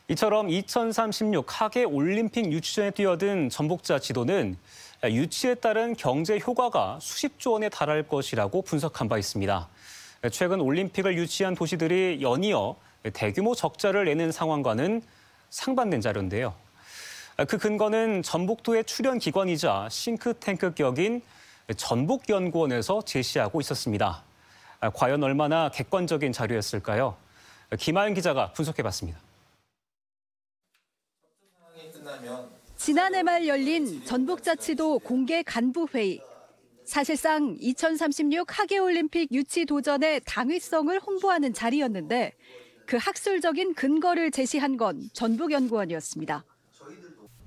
이처럼 2036 하계 올림픽 유치전에 뛰어든 전북자 지도는 유치에 따른 경제 효과가 수십조 원에 달할 것이라고 분석한 바 있습니다. 최근 올림픽을 유치한 도시들이 연이어 대규모 적자를 내는 상황과는 상반된 자료인데요. 그 근거는 전북도의 출연 기관이자 싱크탱크 격인 전북연구원에서 제시하고 있었습니다. 과연 얼마나 객관적인 자료였을까요? 김하연 기자가 분석해봤습니다. 지난해 말 열린 전북자치도 공개 간부회의. 사실상 2036 하계올림픽 유치 도전의 당위성을 홍보하는 자리였는데 그 학술적인 근거를 제시한 건 전북연구원이었습니다.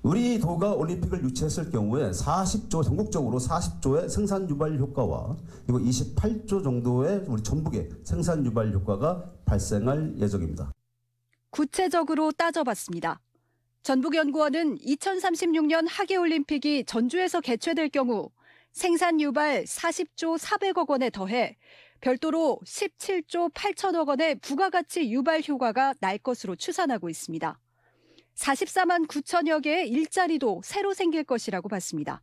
우리 도가 올림픽을 유치했을 경우에 전국적으로 40조의 생산 유발 효과와 그리고 28조 정도의 우리 전북의 생산 유발 효과가 발생할 예정입니다. 구체적으로 따져봤습니다. 전북연구원은 2036년 하계올림픽이 전주에서 개최될 경우 생산 유발 40조 400억 원에 더해 별도로 17조 8천억 원의 부가가치 유발 효과가 날 것으로 추산하고 있습니다. 44만 9천여 개의 일자리도 새로 생길 것이라고 봤습니다.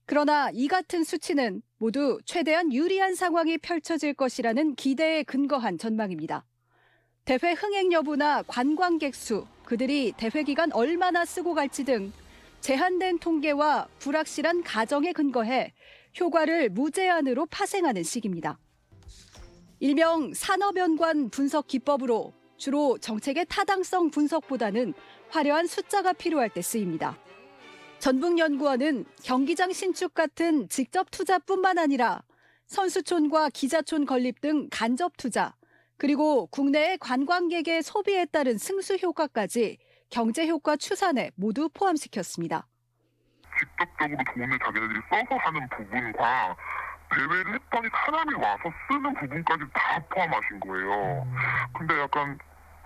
그러나 이 같은 수치는 모두 최대한 유리한 상황이 펼쳐질 것이라는 기대에 근거한 전망입니다. 대회 흥행 여부나 관광객 수, 그들이 대회 기간 얼마나 쓰고 갈지 등 제한된 통계와 불확실한 가정에 근거해 효과를 무제한으로 파생하는 시기입니다. 일명 산업연관 분석 기법으로 주로 정책의 타당성 분석보다는 화려한 숫자가 필요할 때 쓰입니다. 전북연구원은 경기장 신축 같은 직접 투자뿐만 아니라 선수촌과 기자촌 건립 등 간접 투자, 그리고 국내의 관광객의 소비에 따른 승수 효과까지 경제 효과 추산에 모두 포함시켰습니다. 직접적으로 돈을 자기네들이 써서 하는 부분과 대회를 했더니 사람이 와서 쓰는 부분까지 다 포함하신 거예요. 근데 약간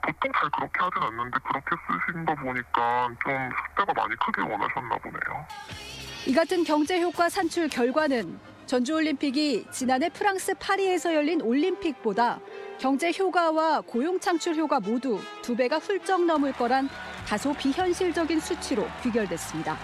보통 잘 그렇게 하진 않는데 그렇게 쓰신 거 보니까 좀 숫자가 많이 크게 원하셨나 보네요. 이 같은 경제 효과 산출 결과는 전주올림픽이 지난해 프랑스 파리에서 열린 올림픽보다 경제 효과와 고용 창출 효과 모두 2배가 훌쩍 넘을 거란 다소 비현실적인 수치로 귀결됐습니다.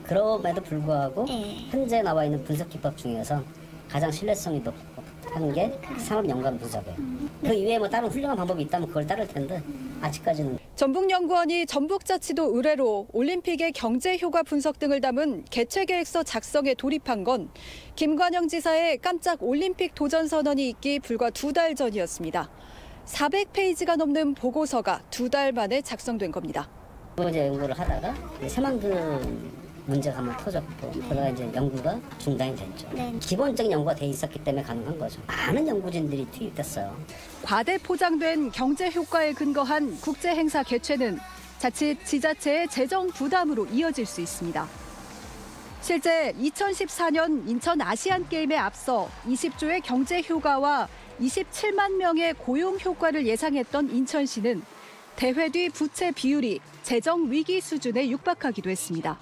그럼에도 불구하고 현재 나와 있는 분석 기법 중에서 가장 신뢰성이 높고 하는 게 산업연관 분석이에요. 그 이외에 뭐 다른 훌륭한 방법이 있다면 그걸 따를 텐데 아직까지는. 전북연구원이 전북자치도 의뢰로 올림픽의 경제 효과 분석 등을 담은 개최 계획서 작성에 돌입한 건 김관영 지사의 깜짝 올림픽 도전 선언이 있기 불과 2달 전이었습니다. 400페이지가 넘는 보고서가 2달 만에 작성된 겁니다. 이제 연구를 하다가 새만금 문제가 한번 터졌고 그러다 이제 연구가 중단이 됐죠. 기본적인 연구가 돼 있었기 때문에 가능한 거죠. 많은 연구진들이 투입됐어요. 과대 포장된 경제 효과에 근거한 국제 행사 개최는 자칫 지자체의 재정 부담으로 이어질 수 있습니다. 실제 2014년 인천 아시안게임에 앞서 20조의 경제 효과와 27만 명의 고용 효과를 예상했던 인천시는 대회 뒤 부채 비율이 재정 위기 수준에 육박하기도 했습니다.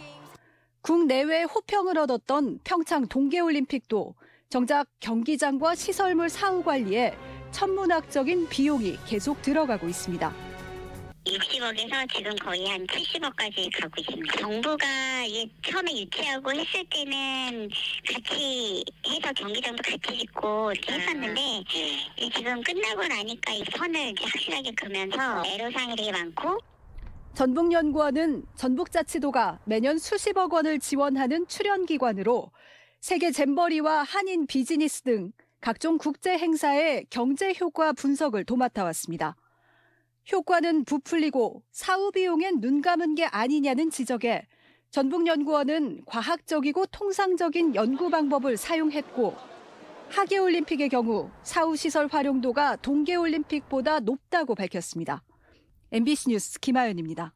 국내외 호평을 얻었던 평창 동계올림픽도 정작 경기장과 시설물 사후 관리에 천문학적인 비용이 계속 들어가고 있습니다. 60억에서 지금 거의 한 70억까지 가고 있습니다. 정부가 처음에 유치하고 했을 때는 같이 해서 경기장도 같이 짓고 했었는데 지금 끝나고 나니까 이 선을 확실하게 그면서 애로사항이 되게 많고. 전북연구원은 전북자치도가 매년 수십억 원을 지원하는 출연기관으로 세계 잼버리와 한인 비즈니스 등 각종 국제 행사의 경제 효과 분석을 도맡아 왔습니다. 효과는 부풀리고 사후 비용엔 눈 감은 게 아니냐는 지적에 전북연구원은 과학적이고 통상적인 연구 방법을 사용했고 하계올림픽의 경우 사후 시설 활용도가 동계올림픽보다 높다고 밝혔습니다. MBC 뉴스 김하연입니다.